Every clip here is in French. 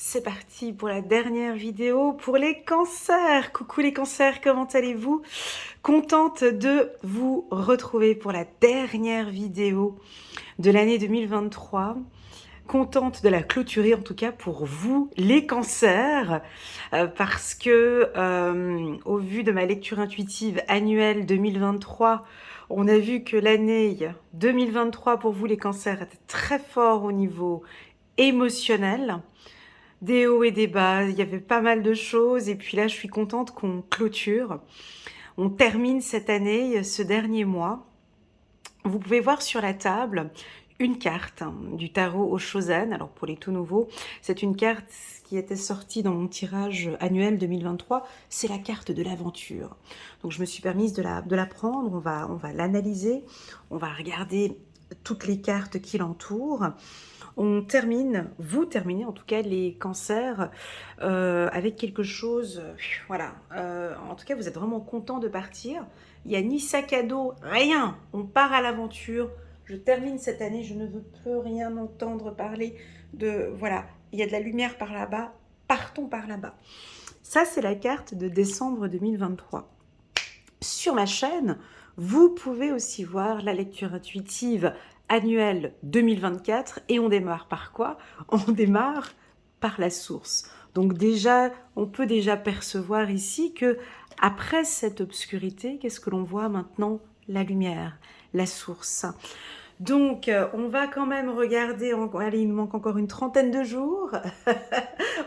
C'est parti pour la dernière vidéo pour les cancers. Coucou les cancers, comment allez-vous? Contente de vous retrouver pour la dernière vidéo de l'année 2023. Contente de la clôturer en tout cas pour vous les cancers parce que au vu de ma lecture intuitive annuelle 2023, on a vu que l'année 2023 pour vous les cancers était très fort au niveau émotionnel. Des hauts et des bas, il y avait pas mal de choses et puis là je suis contente qu'on clôture. On termine cette année, ce dernier mois. Vous pouvez voir sur la table une carte du tarot au Chosen. Alors pour les tout nouveaux, c'est une carte qui était sortie dans mon tirage annuel 2023. C'est la carte de l'aventure. Donc je me suis permise de la prendre, on va l'analyser, on va regarder toutes les cartes qui l'entourent. On termine, vous terminez en tout cas les cancers avec quelque chose, voilà. En tout cas, vous êtes vraiment content de partir. Il n'y a ni sac à dos, rien. On part à l'aventure. Je termine cette année, je ne veux plus rien entendre parler de... Voilà, il y a de la lumière par là-bas, partons par là-bas. Ça, c'est la carte de décembre 2023. Sur ma chaîne, vous pouvez aussi voir la lecture intuitive annuelle 2024 et on démarre par quoi? On démarre par la source. Donc déjà, on peut déjà percevoir ici que après cette obscurité, qu'est-ce que l'on voit maintenant? La lumière, la source. Donc, on va quand même regarder, allez, il nous manque encore une trentaine de jours.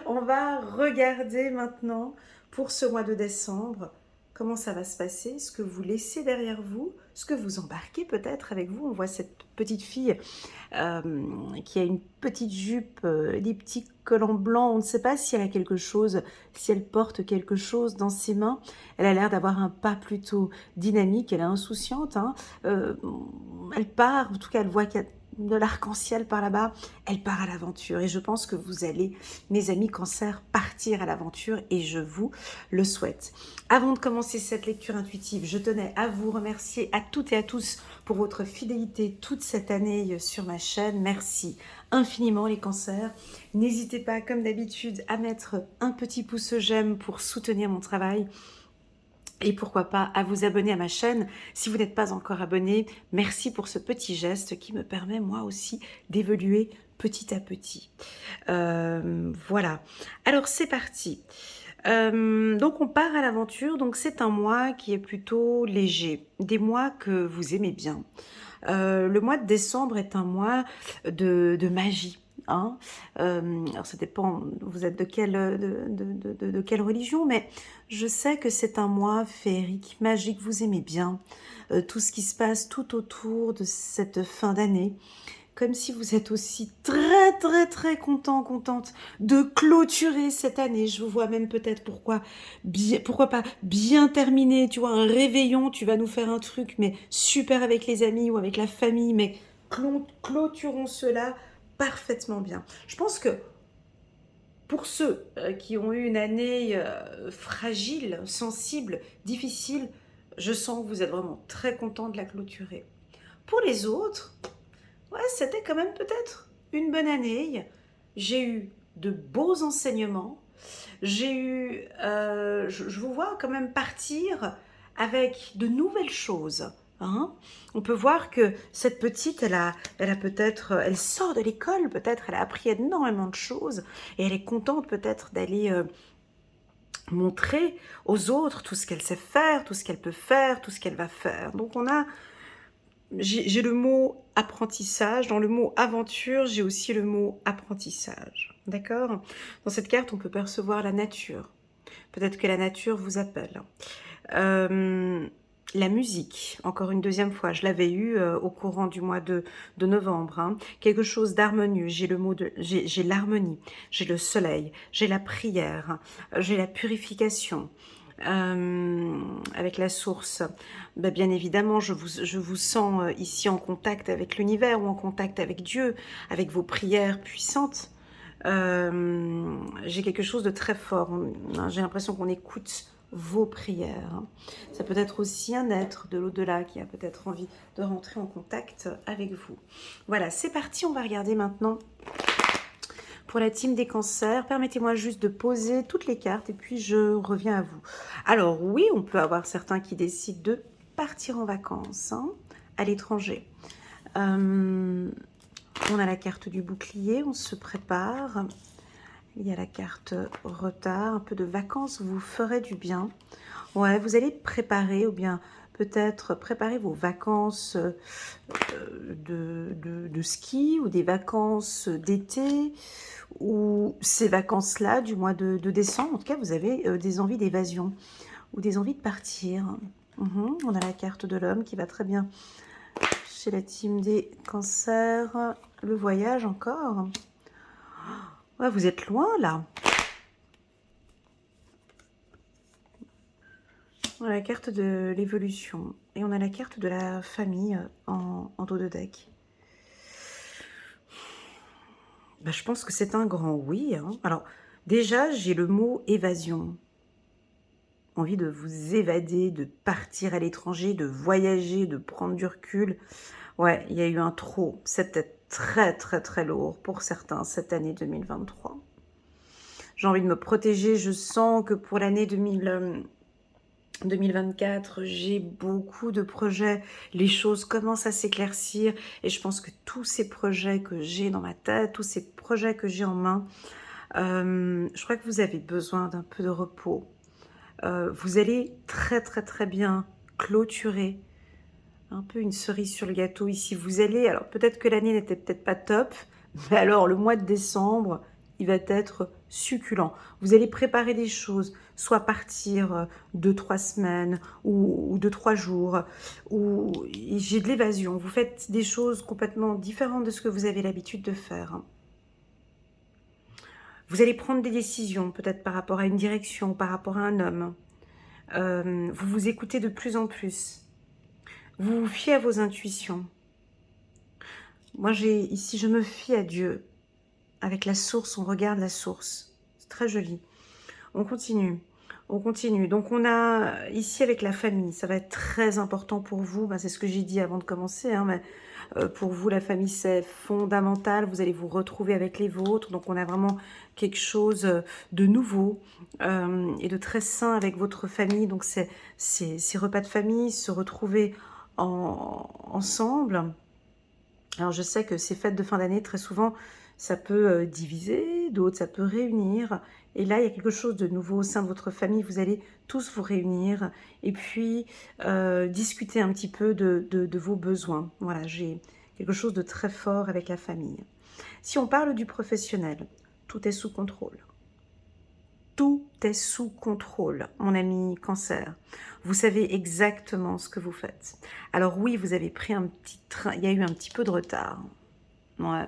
On va regarder maintenant pour ce mois de décembre comment ça va se passer, ce que vous laissez derrière vous, ce que vous embarquez peut-être avec vous. On voit cette petite fille qui a une petite jupe, des petits collants blancs. On ne sait pas si elle a quelque chose, si elle porte quelque chose dans ses mains. Elle a l'air d'avoir un pas plutôt dynamique, elle est insouciante. Elle part, en tout cas elle voit qu'il y a de l'arc-en-ciel par là-bas, elle part à l'aventure et je pense que vous allez, mes amis cancer, partir à l'aventure et je vous le souhaite. Avant de commencer cette lecture intuitive, je tenais à vous remercier à toutes et à tous pour votre fidélité toute cette année sur ma chaîne. Merci infiniment les cancers. N'hésitez pas comme d'habitude à mettre un petit pouce j'aime pour soutenir mon travail. Et pourquoi pas à vous abonner à ma chaîne si vous n'êtes pas encore abonné. Merci pour ce petit geste qui me permet moi aussi d'évoluer petit à petit. Voilà. Alors c'est parti. Donc on part à l'aventure. Donc c'est un mois qui est plutôt léger. Des mois que vous aimez bien. Le mois de décembre est un mois de magie. Hein, alors ça dépend, vous êtes de quelle religion, mais je sais que c'est un mois féerique, magique, vous aimez bien tout ce qui se passe tout autour de cette fin d'année, comme si vous êtes aussi très contente de clôturer cette année. Je vous vois même peut-être pourquoi pas bien terminer, tu vois, un réveillon, tu vas nous faire un truc, mais super avec les amis ou avec la famille, mais clôturons cela parfaitement bien. Je pense que pour ceux qui ont eu une année fragile, sensible, difficile, je sens que vous êtes vraiment très content de la clôturer. Pour les autres, ouais, c'était quand même peut-être une bonne année. J'ai eu de beaux enseignements. Je vous vois quand même partir avec de nouvelles choses. Hein. On peut voir que cette petite, elle a peut-être, elle sort de l'école, peut-être, elle a appris énormément de choses et elle est contente peut-être d'aller montrer aux autres tout ce qu'elle sait faire, tout ce qu'elle peut faire, tout ce qu'elle va faire. Donc j'ai le mot apprentissage. Dans le mot aventure, j'ai aussi le mot apprentissage. D'accord? Dans cette carte, on peut percevoir la nature. Peut-être que la nature vous appelle. La musique, encore une deuxième fois, je l'avais eu au courant du mois de novembre. Hein. Quelque chose d'harmonieux. J'ai l'harmonie, j'ai le soleil, j'ai la prière, j'ai la purification. Avec la source, ben, bien évidemment je vous sens ici en contact avec l'univers ou en contact avec Dieu, avec vos prières puissantes. J'ai quelque chose de très fort, j'ai l'impression qu'on écoute vos prières. Ça peut être aussi un être de l'au-delà qui a peut-être envie de rentrer en contact avec vous. Voilà, c'est parti, on va regarder maintenant pour la team des cancers. Permettez-moi juste de poser toutes les cartes et puis je reviens à vous. Alors oui, on peut avoir certains qui décident de partir en vacances hein, à l'étranger. On a la carte du bouclier, on se prépare. Il y a la carte retard, un peu de vacances vous ferait du bien. Ouais, vous allez préparer ou bien peut-être préparer vos vacances de ski ou des vacances d'été ou ces vacances-là du mois de décembre. En tout cas, vous avez des envies d'évasion ou des envies de partir. On a la carte de l'homme qui va très bien chez la team des cancers. Le voyage encore. Ouais, vous êtes loin là. On a la carte de l'évolution et on a la carte de la famille en dos de deck. Bah, je pense que c'est un grand oui. Hein. Alors, déjà, j'ai le mot évasion. Envie de vous évader, de partir à l'étranger, de voyager, de prendre du recul. Ouais, il y a eu un trop. C'était très, très, très lourd pour certains cette année 2023. J'ai envie de me protéger. Je sens que pour l'année 2024, j'ai beaucoup de projets, les choses commencent à s'éclaircir et je pense que tous ces projets que j'ai dans ma tête, tous ces projets que j'ai en main, je crois que vous avez besoin d'un peu de repos. Vous allez très très très bien clôturer un peu une cerise sur le gâteau ici. Vous allez, alors peut-être que l'année n'était peut-être pas top, mais alors le mois de décembre, il va être succulent. Vous allez préparer des choses, soit partir 2-3 semaines ou 2-3 jours, ou j'ai de l'évasion. Vous faites des choses complètement différentes de ce que vous avez l'habitude de faire. Vous allez prendre des décisions, peut-être par rapport à une direction, par rapport à un homme. Vous vous écoutez de plus en plus. Vous vous fiez à vos intuitions. Moi, ici, je me fie à Dieu. Avec la source, on regarde la source. C'est très joli. On continue. On continue. Donc, on a ici avec la famille. Ça va être très important pour vous. Ben, c'est ce que j'ai dit avant de commencer. Hein, mais, pour vous, la famille, c'est fondamental. Vous allez vous retrouver avec les vôtres. Donc, on a vraiment quelque chose de nouveau et de très sain avec votre famille. Donc, c'est ces repas de famille, se retrouver ensemble. Alors, je sais que ces fêtes de fin d'année, très souvent, ça peut diviser, d'autres, ça peut réunir. Et là, il y a quelque chose de nouveau au sein de votre famille. Vous allez tous vous réunir et puis discuter un petit peu de vos besoins. Voilà, j'ai quelque chose de très fort avec la famille. Si on parle du professionnel, tout est sous contrôle. Tout est sous contrôle, mon ami Cancer. Vous savez exactement ce que vous faites. Alors oui, vous avez pris un petit train, il y a eu un petit peu de retard. Ouais.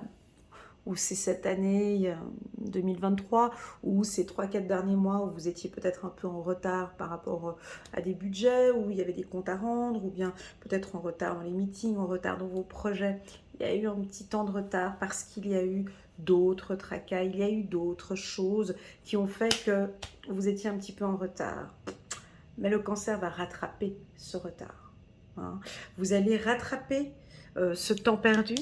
Ou c'est cette année 2023, ou ces 3-4 derniers mois où vous étiez peut-être un peu en retard par rapport à des budgets, où il y avait des comptes à rendre, ou bien peut-être en retard dans les meetings, en retard dans vos projets. Il y a eu un petit temps de retard parce qu'il y a eu d'autres tracas, il y a eu d'autres choses qui ont fait que vous étiez un petit peu en retard. Mais le cancer va rattraper ce retard. Hein. Vous allez rattraper ce temps perdu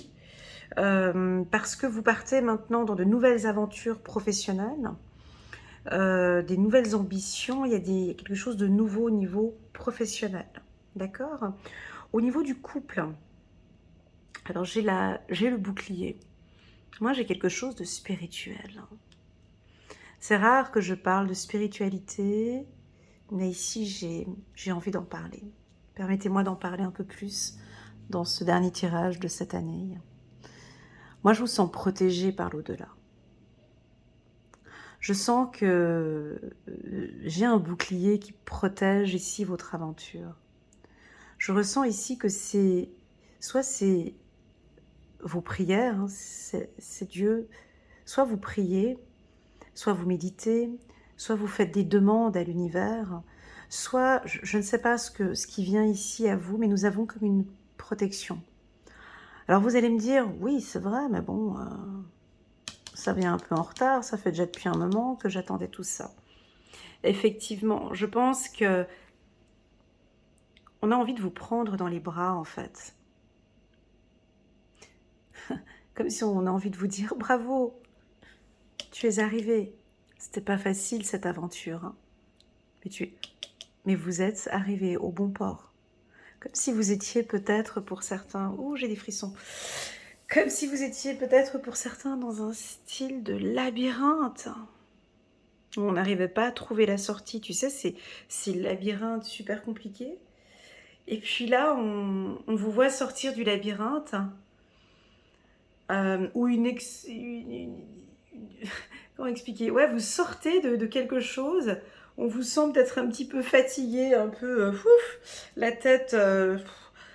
parce que vous partez maintenant dans de nouvelles aventures professionnelles, des nouvelles ambitions, il y a quelque chose de nouveau au niveau professionnel. D'accord? Au niveau du couple, alors j'ai le bouclier. Moi, j'ai quelque chose de spirituel. C'est rare que je parle de spiritualité, mais ici, j'ai envie d'en parler. Permettez-moi d'en parler un peu plus dans ce dernier tirage de cette année. Moi, je vous sens protégé par l'au-delà. Je sens que j'ai un bouclier qui protège ici votre aventure. Je ressens ici que soit c'est vos prières, hein, c'est Dieu, soit vous priez, soit vous méditez, soit vous faites des demandes à l'univers, soit, je ne sais pas ce qui vient ici à vous, mais nous avons comme une protection. Alors vous allez me dire, oui c'est vrai, mais bon, ça vient un peu en retard, ça fait déjà depuis un moment que j'attendais tout ça. Effectivement, je pense que on a envie de vous prendre dans les bras en fait. Comme si on a envie de vous dire bravo, Tu es arrivé. C'était pas facile cette aventure, hein. Mais vous êtes arrivé au bon port. Comme si vous étiez peut-être pour certains... Oh, j'ai des frissons. Comme si vous étiez peut-être pour certains dans un style de labyrinthe. On n'arrivait pas à trouver la sortie. Tu sais, c'est le labyrinthe super compliqué. Et puis là, on vous voit sortir du labyrinthe. Ou comment expliquer? Ouais, vous sortez de quelque chose. On vous sent peut-être un petit peu fatigué, un peu... la tête...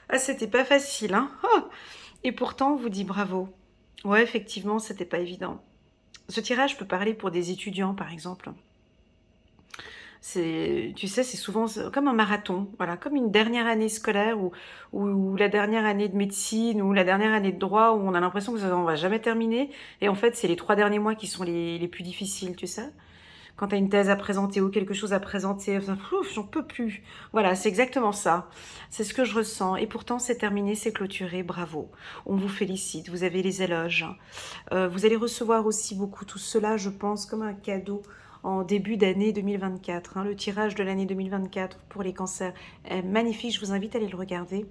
Ah, c'était pas facile, hein. Ah. Et pourtant, on vous dit bravo. Ouais, effectivement, c'était pas évident. Ce tirage peut parler pour des étudiants, par exemple. Tu sais, c'est souvent comme un marathon, voilà, comme une dernière année scolaire ou la dernière année de médecine ou la dernière année de droit où on a l'impression que ça ne va jamais terminer. Et en fait, c'est les 3 derniers mois qui sont les plus difficiles, tu sais. Quand tu as une thèse à présenter ou quelque chose à présenter, enfin, j'en peux plus. Voilà, c'est exactement ça. C'est ce que je ressens. Et pourtant, c'est terminé, c'est clôturé, bravo. On vous félicite, vous avez les éloges. Vous allez recevoir aussi beaucoup tout cela, je pense, comme un cadeau en début d'année 2024. Hein. Le tirage de l'année 2024 pour les cancers est magnifique. Je vous invite à aller le regarder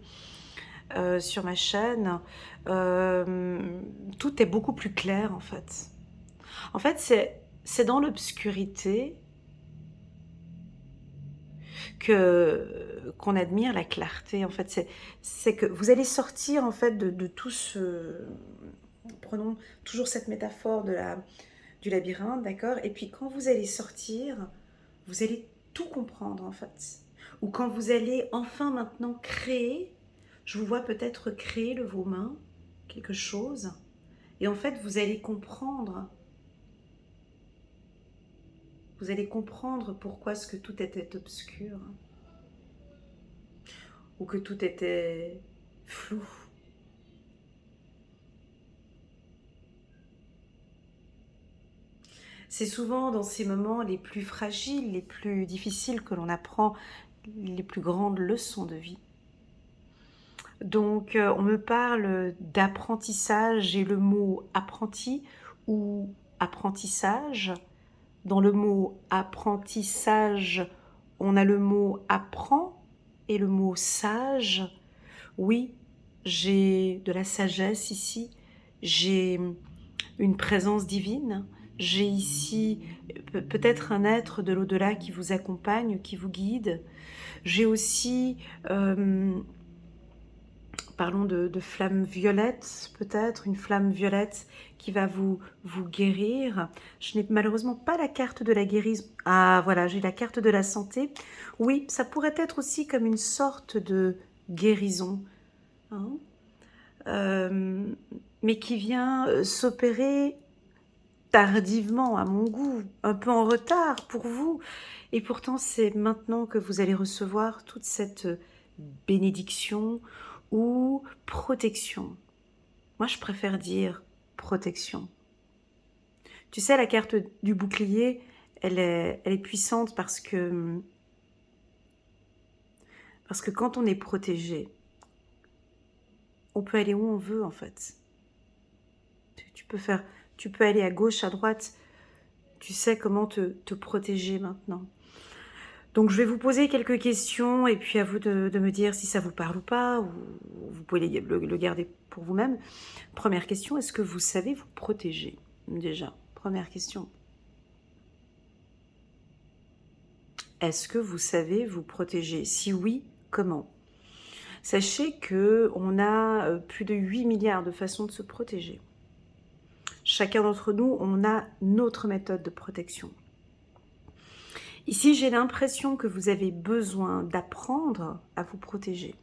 sur ma chaîne. Tout est beaucoup plus clair, en fait. En fait, c'est dans l'obscurité qu'on admire la clarté. En fait, c'est que vous allez sortir en fait de tout ce... Prenons toujours cette métaphore du labyrinthe, d'accord? Et puis quand vous allez sortir, vous allez tout comprendre en fait. Ou quand vous allez enfin maintenant créer, je vous vois peut-être créer de vos mains quelque chose. Et en fait, vous allez comprendre. Vous allez comprendre pourquoi est-ce que tout était obscur. Ou que tout était flou. C'est souvent dans ces moments les plus fragiles, les plus difficiles que l'on apprend les plus grandes leçons de vie. Donc, on me parle d'apprentissage et le mot apprenti ou apprentissage. Dans le mot apprentissage, on a le mot apprend et le mot sage. Oui, j'ai de la sagesse ici, j'ai une présence divine, j'ai ici peut-être un être de l'au-delà qui vous accompagne, qui vous guide. J'ai aussi, parlons de flamme violette, peut-être, une flamme violette qui va vous guérir. Je n'ai malheureusement pas la carte de la guérison. Ah, voilà, j'ai la carte de la santé. Oui, ça pourrait être aussi comme une sorte de guérison. Hein, mais qui vient s'opérer tardivement à mon goût, un peu en retard pour vous. Et pourtant, c'est maintenant que vous allez recevoir toute cette bénédiction ou protection. Moi, je préfère dire protection. Tu sais, la carte du bouclier, elle est puissante parce que quand on est protégé, on peut aller où on veut en fait. Tu peux aller à gauche, à droite. Tu sais comment te protéger maintenant. Donc, je vais vous poser quelques questions et puis à vous de me dire si ça vous parle ou pas, ou vous pouvez le garder pour vous-même. Première question, est-ce que vous savez vous protéger? Déjà, première question. Est-ce que vous savez vous protéger? Si oui, comment? Sachez qu'on a plus de 8 milliards de façons de se protéger. Chacun d'entre nous, on a notre méthode de protection. Ici, j'ai l'impression que vous avez besoin d'apprendre à vous protéger.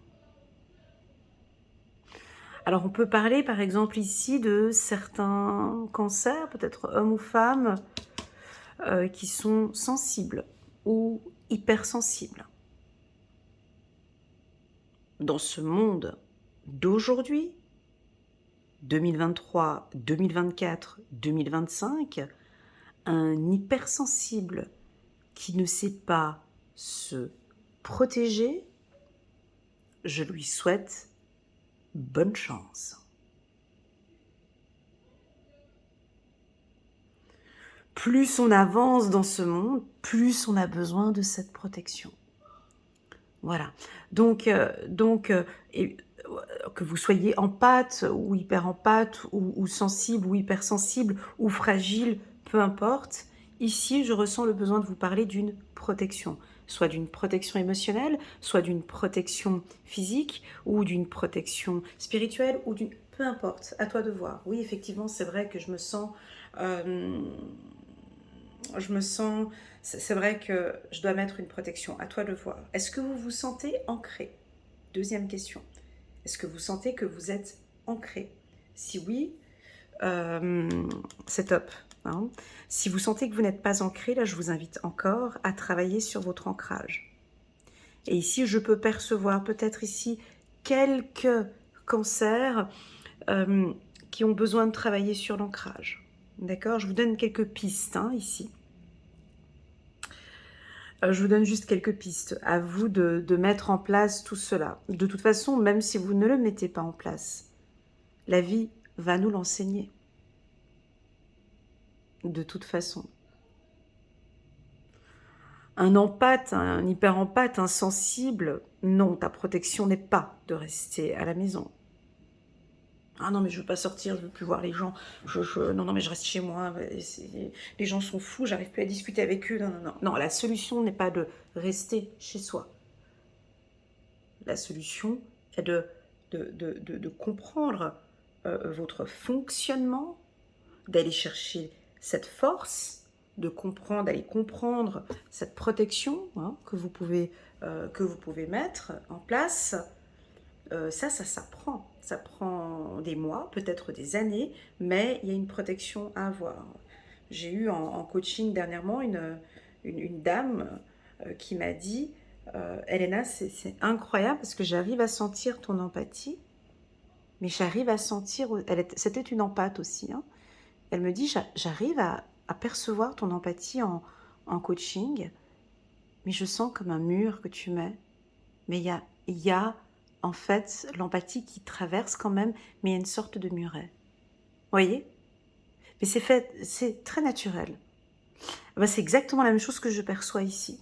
Alors, on peut parler, par exemple, ici de certains cancers, peut-être hommes ou femmes, qui sont sensibles ou hypersensibles. Dans ce monde d'aujourd'hui, 2023, 2024, 2025, un hypersensible qui ne sait pas se protéger, je lui souhaite bonne chance. plus on avance dans ce monde, plus on a besoin de cette protection. Voilà. Donc, que vous soyez empathe ou hyper empathe ou sensible ou hypersensible ou fragile, peu importe, ici je ressens le besoin de vous parler d'une protection, soit d'une protection émotionnelle, soit d'une protection physique ou d'une protection spirituelle ou d'une... Peu importe, à toi de voir. Oui, effectivement, c'est vrai que je me sens... c'est vrai que je dois mettre une protection, à toi de voir. Est-ce que vous vous sentez ancré? Deuxième question. Est-ce que vous sentez que vous êtes ancré? Si oui, c'est top. Hein. Si vous sentez que vous n'êtes pas ancré, là je vous invite encore à travailler sur votre ancrage. Et ici, je peux percevoir peut-être ici quelques cancers qui ont besoin de travailler sur l'ancrage. D'accord? Je vous donne quelques pistes hein, ici. Je vous donne juste quelques pistes. À vous de mettre en place tout cela. De toute façon, même si vous ne le mettez pas en place, la vie va nous l'enseigner. De toute façon. Un empathe, un hyper-empathe, un sensible, non, ta protection n'est pas de rester à la maison. Ah non, mais je veux pas sortir, je veux plus voir les gens. Non, mais je reste chez moi. Les gens sont fous, j'arrive plus à discuter avec eux. Non. Non, la solution n'est pas de rester chez soi. La solution est de comprendre votre fonctionnement, d'aller chercher cette force, d'aller comprendre cette protection hein, que vous pouvez mettre en place. Ça s'apprend. Ça prend des mois, peut-être des années, mais il y a une protection à avoir. J'ai eu en coaching dernièrement une dame qui m'a dit Elena, c'est incroyable parce que j'arrive à sentir ton empathie, mais j'arrive à sentir... C'était une empathe aussi. Hein. Elle me dit, j'arrive à percevoir ton empathie en coaching, mais je sens comme un mur que tu mets. Mais il y a en fait l'empathie qui traverse quand même, mais il y a une sorte de muret. Vous voyez? Mais c'est très naturel. Ben, c'est exactement la même chose que je perçois ici.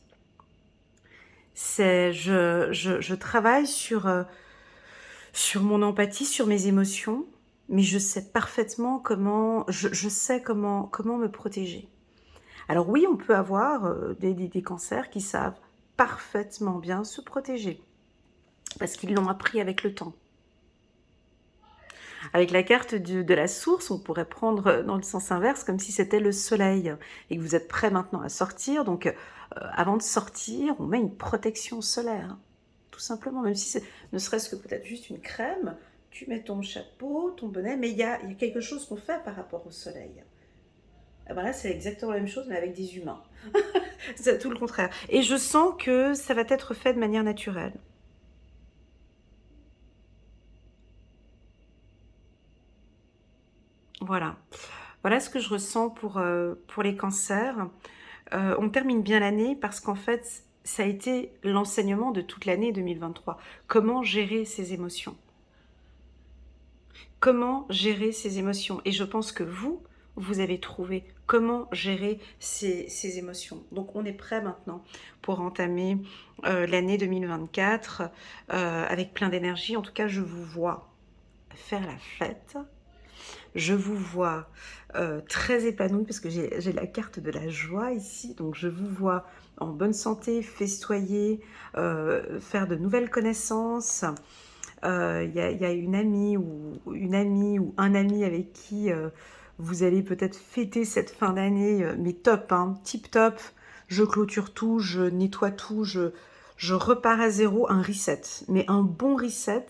Je travaille sur mon empathie, sur mes émotions, mais je sais parfaitement je sais comment me protéger. Alors oui, on peut avoir des cancers qui savent parfaitement bien se protéger, parce qu'ils l'ont appris avec le temps. Avec la carte de la source, on pourrait prendre dans le sens inverse, comme si c'était le soleil, et que vous êtes prêt maintenant à sortir. Donc, avant de sortir, on met une protection solaire, tout simplement, même si c'est ne serait-ce que peut-être juste une crème, tu mets ton chapeau, ton bonnet, mais il y a quelque chose qu'on fait par rapport au soleil. Et ben là, c'est exactement la même chose, mais avec des humains. C'est tout le contraire. Et je sens que ça va être fait de manière naturelle. Voilà. Voilà ce que je ressens pour les cancers. On termine bien l'année parce qu'en fait, ça a été l'enseignement de toute l'année 2023. Comment gérer ses émotions? Comment gérer ses émotions? Et je pense que vous avez trouvé comment gérer ces émotions. Donc on est prêt maintenant pour entamer l'année 2024 avec plein d'énergie. En tout cas, je vous vois faire la fête. Je vous vois très épanouie parce que j'ai la carte de la joie ici. Donc je vous vois en bonne santé, festoyer, faire de nouvelles connaissances. Il y a une amie ou un ami avec qui vous allez peut-être fêter cette fin d'année, mais top, hein, tip top. Je clôture tout, je nettoie tout, je repars à zéro, un reset, mais un bon reset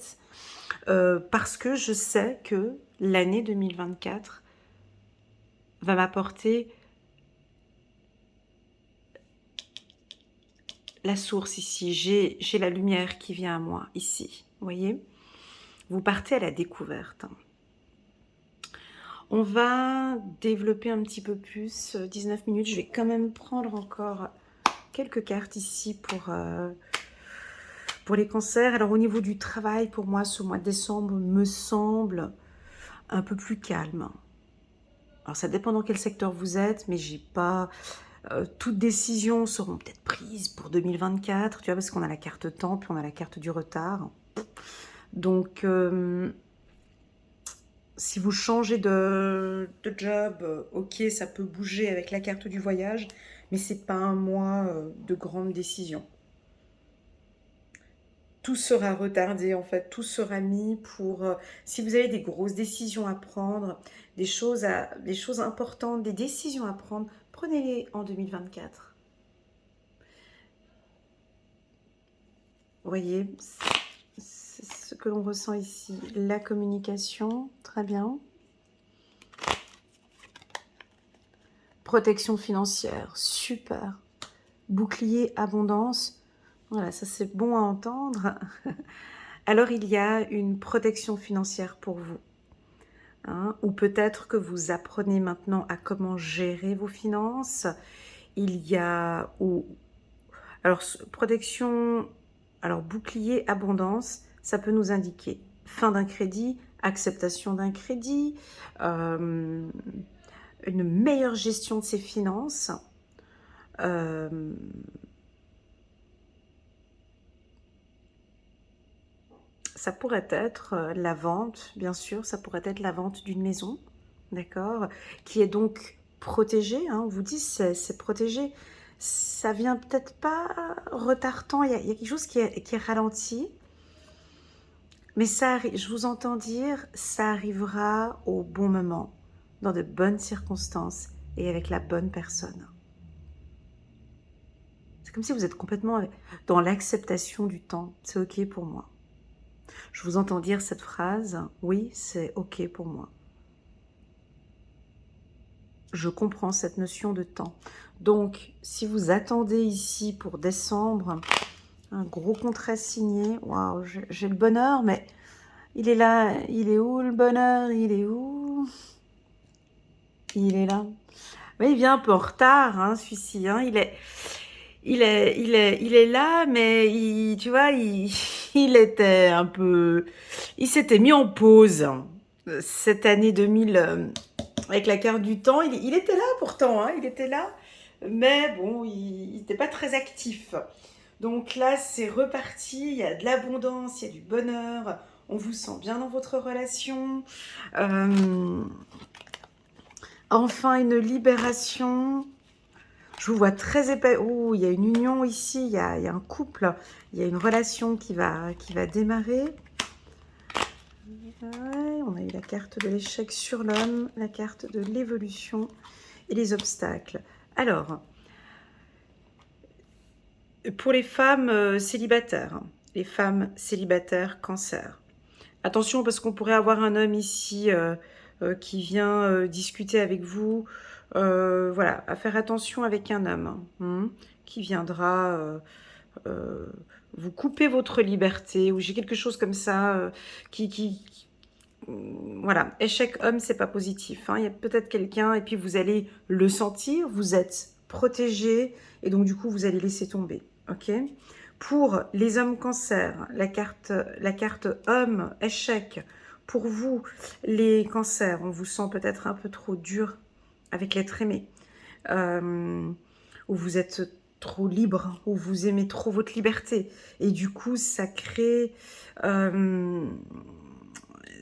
parce que je sais que l'année 2024 va m'apporter la source ici. J'ai la lumière qui vient à moi ici, vous voyez? Vous partez à la découverte. On va développer un petit peu plus, 19 minutes. Je vais quand même prendre encore quelques cartes ici pour les cancers. Alors au niveau du travail, pour moi, ce mois de décembre me semble un peu plus calme. Alors ça dépend dans quel secteur vous êtes, mais j'ai pas... toutes décisions seront peut-être prises pour 2024, tu vois, parce qu'on a la carte temps, puis on a la carte du retard. Donc, si vous changez de job, ok, ça peut bouger avec la carte du voyage, mais c'est pas un mois de grandes décisions. Tout sera retardé en fait, tout sera mis pour... si vous avez des grosses décisions à prendre, des choses importantes, des décisions à prendre, prenez-les en 2024. Vous voyez, c'est ce que l'on ressent ici. La communication, très bien. Protection financière, super. Bouclier, abondance, voilà, ça c'est bon à entendre. Alors il y a une protection financière pour vous. Hein, ou peut-être que vous apprenez maintenant à comment gérer vos finances. Il y a... alors, protection... Alors, bouclier, abondance, ça peut nous indiquer fin d'un crédit, acceptation d'un crédit, une meilleure gestion de ses finances, ça pourrait être la vente, bien sûr, ça pourrait être la vente d'une maison, d'accord, qui est donc protégée, hein, on vous dit c'est protégé. Ça vient peut-être pas retardant, il y a quelque chose qui est ralenti, mais ça, je vous entends dire, ça arrivera au bon moment, dans de bonnes circonstances et avec la bonne personne. C'est comme si vous êtes complètement dans l'acceptation du temps, c'est ok pour moi. Je vous entends dire cette phrase, oui, c'est ok pour moi. Je comprends cette notion de temps. Donc, si vous attendez ici pour décembre, un gros contrat signé, waouh, j'ai le bonheur, mais il est là. Il est où le bonheur? Il est où? Il est là. Oui, il vient un peu en retard, hein, celui-ci. Hein. Il est là, mais tu vois, il était un peu... Il s'était mis en pause cette année 2000 avec la carte du temps. Il était là pourtant, hein, il était là, mais bon, il n'était pas très actif. Donc là, c'est reparti, il y a de l'abondance, il y a du bonheur, on vous sent bien dans votre relation. Enfin, une libération. Je vous vois très épais. Oh, il y a une union ici, il y a un couple, il y a une relation qui va démarrer. Ouais, on a eu la carte de l'échec sur l'homme, la carte de l'évolution et les obstacles. Alors, pour les femmes célibataires, les femmes célibataires cancer, attention parce qu'on pourrait avoir un homme ici qui vient discuter avec vous. Voilà, à faire attention avec un homme qui viendra vous couper votre liberté, ou j'ai quelque chose comme ça voilà, échec homme, c'est pas positif. Hein. Il y a peut-être quelqu'un, et puis vous allez le sentir, vous êtes protégé, et donc du coup, vous allez laisser tomber. Ok. Pour les hommes cancer, la carte homme, échec. Pour vous, les cancers, on vous sent peut-être un peu trop dur avec l'être aimé. Où vous êtes trop libre, où vous aimez trop votre liberté. Et du coup, ça crée...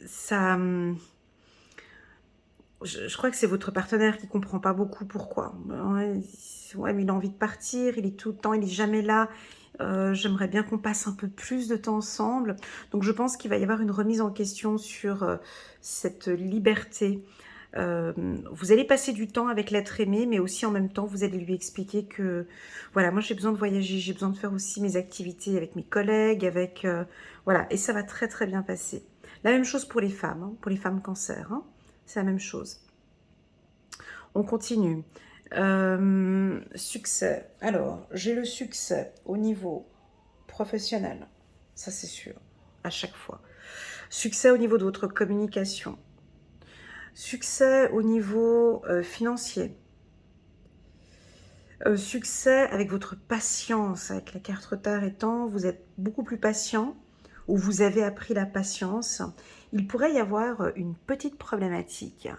ça... Je crois que c'est votre partenaire qui comprend pas beaucoup pourquoi. Ouais, mais il a envie de partir, il est tout le temps, il est jamais là. J'aimerais bien qu'on passe un peu plus de temps ensemble. Donc je pense qu'il va y avoir une remise en question sur cette liberté. Vous allez passer du temps avec l'être aimé, mais aussi en même temps, vous allez lui expliquer que, voilà, moi j'ai besoin de voyager, j'ai besoin de faire aussi mes activités avec mes collègues, avec, voilà, et ça va très très bien passer. La même chose pour les femmes, hein, pour les femmes cancer, hein, c'est la même chose. On continue. Succès. Alors, j'ai le succès au niveau professionnel, ça c'est sûr, à chaque fois. Succès au niveau de votre communication. Succès au niveau financier. Succès avec votre patience, avec la carte retard étant, vous êtes beaucoup plus patient, ou vous avez appris la patience. Il pourrait y avoir une petite problématique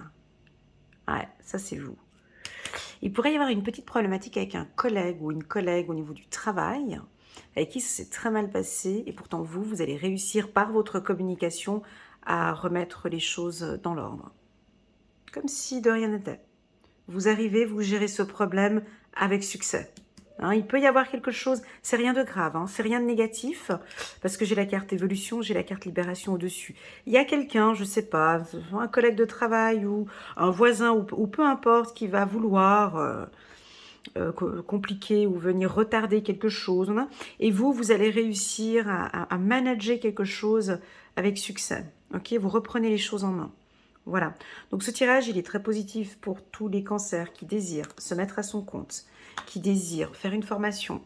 Ouais, ça c'est vous. Il pourrait y avoir une petite problématique avec un collègue ou une collègue au niveau du travail, avec qui ça s'est très mal passé, et pourtant vous, vous allez réussir par votre communication à remettre les choses dans l'ordre. Comme si de rien n'était. Vous arrivez, vous gérez ce problème avec succès. Hein, il peut y avoir quelque chose, c'est rien de grave, hein, c'est rien de négatif, parce que j'ai la carte évolution, j'ai la carte libération au-dessus. Il y a quelqu'un, je sais pas, un collègue de travail ou un voisin ou peu importe qui va vouloir compliquer ou venir retarder quelque chose. Hein, et vous, vous allez réussir à manager quelque chose avec succès. Ok, vous reprenez les choses en main. Voilà. Donc ce tirage, il est très positif pour tous les cancers qui désirent se mettre à son compte, qui désirent faire une formation,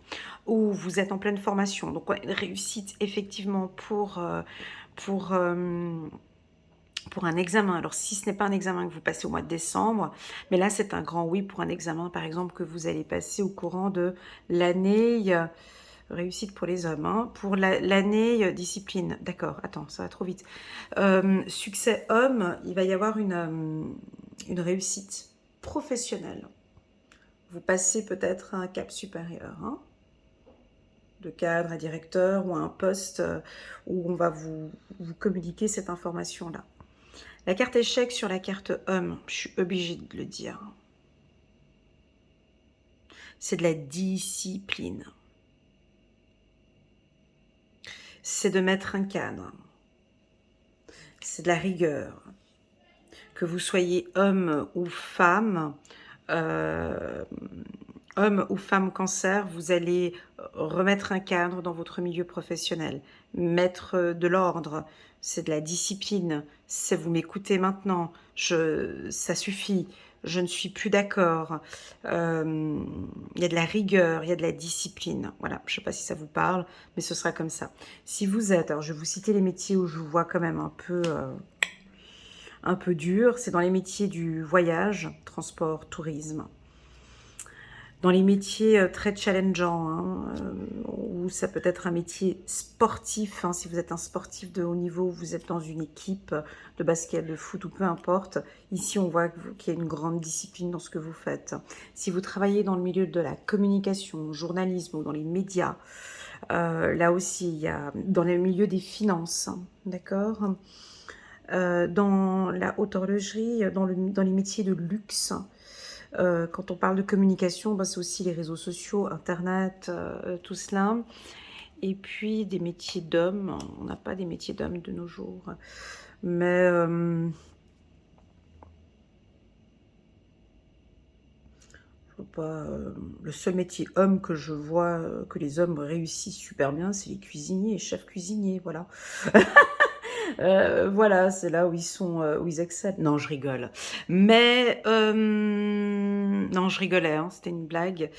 ou vous êtes en pleine formation. Donc ouais, une réussite effectivement pour, pour un examen. Alors si ce n'est pas un examen que vous passez au mois de décembre, mais là c'est un grand oui pour un examen par exemple que vous allez passer au courant de l'année. Réussite pour les hommes, hein. Pour l'année discipline. D'accord, attends, ça va trop vite. Succès homme, il va y avoir une réussite professionnelle. Vous passez peut-être à un cap supérieur, hein, de cadre à directeur ou à un poste où on va vous communiquer cette information-là. La carte échec sur la carte homme, je suis obligée de le dire. C'est de la discipline. C'est de mettre un cadre. C'est de la rigueur. Que vous soyez homme ou femme, homme ou femme cancer, vous allez remettre un cadre dans votre milieu professionnel, mettre de l'ordre, c'est de la discipline, c'est vous m'écoutez maintenant, ça suffit, je ne suis plus d'accord, il y a de la rigueur, il y a de la discipline, voilà, je ne sais pas si ça vous parle, mais ce sera comme ça. Si vous êtes, alors je vais vous citer les métiers où je vous vois quand même un peu dur, c'est dans les métiers du voyage, transport, tourisme. Dans les métiers très challengeants, hein, où ça peut être un métier sportif, hein, si vous êtes un sportif de haut niveau, vous êtes dans une équipe de basket, de foot ou peu importe, ici on voit qu'il y a une grande discipline dans ce que vous faites. Si vous travaillez dans le milieu de la communication, journalisme ou dans les médias, là aussi, il y a dans le milieu des finances, hein, d'accord, dans la haute horlogerie, dans les métiers de luxe. Quand on parle de communication, bah, c'est aussi les réseaux sociaux, Internet, tout cela. Et puis des métiers d'hommes. On n'a pas des métiers d'hommes de nos jours. Mais je vois pas, le seul métier homme que je vois que les hommes réussissent super bien, c'est les cuisiniers et chefs cuisiniers, voilà. Voilà, c'est là où ils sont, où ils excellent. Non, je rigole. Mais non, je rigolais, hein, c'était une blague.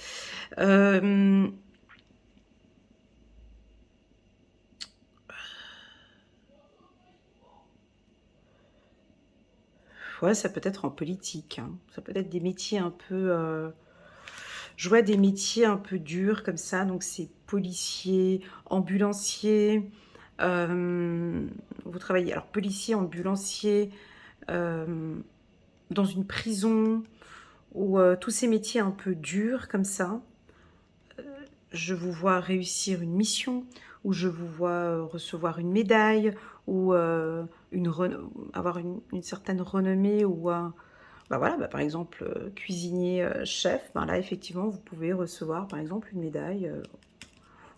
Ouais, ça peut être en politique, hein. Ça peut être des métiers un peu... je vois des métiers un peu durs comme ça, donc c'est policier, ambulancier. Vous travaillez, alors policier, ambulancier, dans une prison, ou tous ces métiers un peu durs comme ça. Je vous vois réussir une mission, ou je vous vois recevoir une médaille, ou avoir une certaine renommée, ou bah voilà, bah par exemple, cuisinier, chef, ben là, effectivement, vous pouvez recevoir, par exemple, une médaille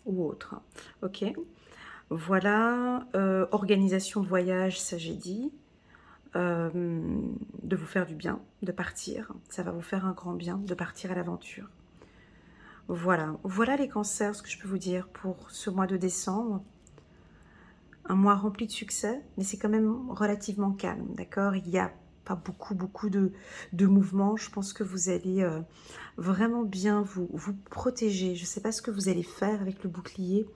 ou autre. Ok. Voilà. Organisation de voyage, ça j'ai dit. De vous faire du bien, de partir. Ça va vous faire un grand bien de partir à l'aventure. Voilà. Voilà les cancers, ce que je peux vous dire pour ce mois de décembre. Un mois rempli de succès, mais c'est quand même relativement calme, d'accord? Il y a pas beaucoup de mouvements. Je pense que vous allez vraiment bien vous protéger. Je ne sais pas ce que vous allez faire avec le bouclier,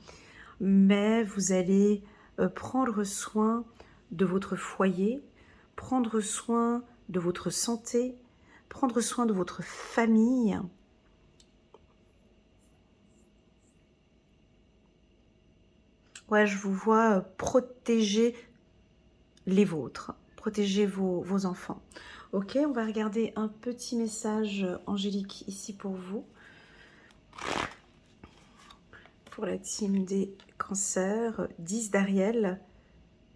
mais vous allez prendre soin de votre foyer, prendre soin de votre santé, prendre soin de votre famille. Ouais, je vous vois protéger les vôtres, protéger vos enfants. Ok, on va regarder un petit message angélique ici pour vous. Pour la team des cancers, 10 d'Ariel.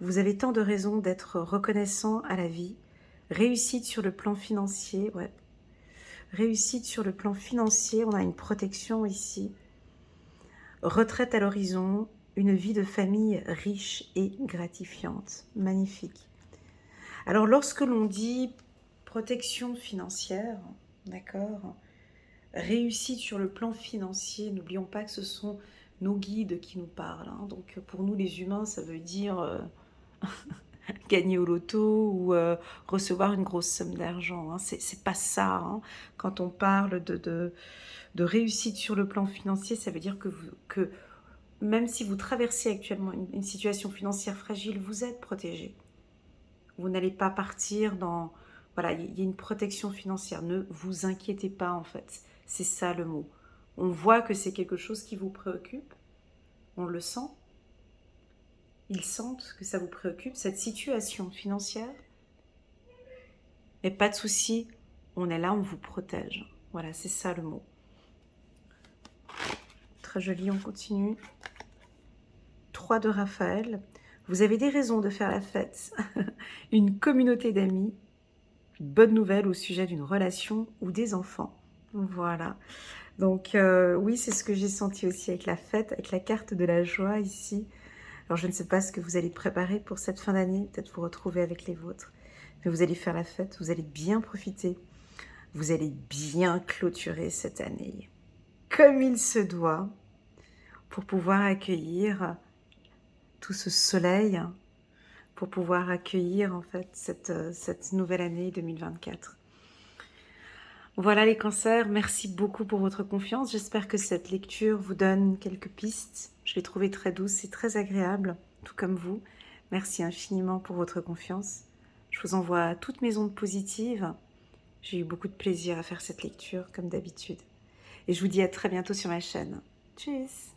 Vous avez tant de raisons d'être reconnaissant à la vie. Réussite sur le plan financier, ouais. Réussite sur le plan financier, on a une protection ici. Retraite à l'horizon, une vie de famille riche et gratifiante. Magnifique. Alors, lorsque l'on dit protection financière, d'accord, réussite sur le plan financier, n'oublions pas que ce sont nos guides qui nous parlent. Hein. Donc, pour nous, les humains, ça veut dire gagner au loto ou recevoir une grosse somme d'argent. Hein. C'est pas ça. Hein. Quand on parle de réussite sur le plan financier, ça veut dire que même si vous traversez actuellement une situation financière fragile, vous êtes protégé. Vous n'allez pas partir dans... Voilà, il y a une protection financière. Ne vous inquiétez pas, en fait. C'est ça le mot. On voit que c'est quelque chose qui vous préoccupe. On le sent. Ils sentent que ça vous préoccupe, cette situation financière. Mais pas de souci, on est là, on vous protège. Voilà, c'est ça le mot. Très joli, on continue. 3 de Raphaël. Vous avez des raisons de faire la fête. Une communauté d'amis. Bonne nouvelle au sujet d'une relation ou des enfants. Voilà. Donc oui, c'est ce que j'ai senti aussi avec la fête, avec la carte de la joie ici. Alors je ne sais pas ce que vous allez préparer pour cette fin d'année, peut-être vous retrouver avec les vôtres. Mais vous allez faire la fête, vous allez bien profiter. Vous allez bien clôturer cette année comme il se doit pour pouvoir accueillir tout ce soleil, pour pouvoir accueillir en fait cette nouvelle année 2024. Voilà les cancers, merci beaucoup pour votre confiance. J'espère que cette lecture vous donne quelques pistes. Je l'ai trouvée très douce et très agréable, tout comme vous. Merci infiniment pour votre confiance. Je vous envoie toutes mes ondes positives. J'ai eu beaucoup de plaisir à faire cette lecture, comme d'habitude. Et je vous dis à très bientôt sur ma chaîne. Tchuss!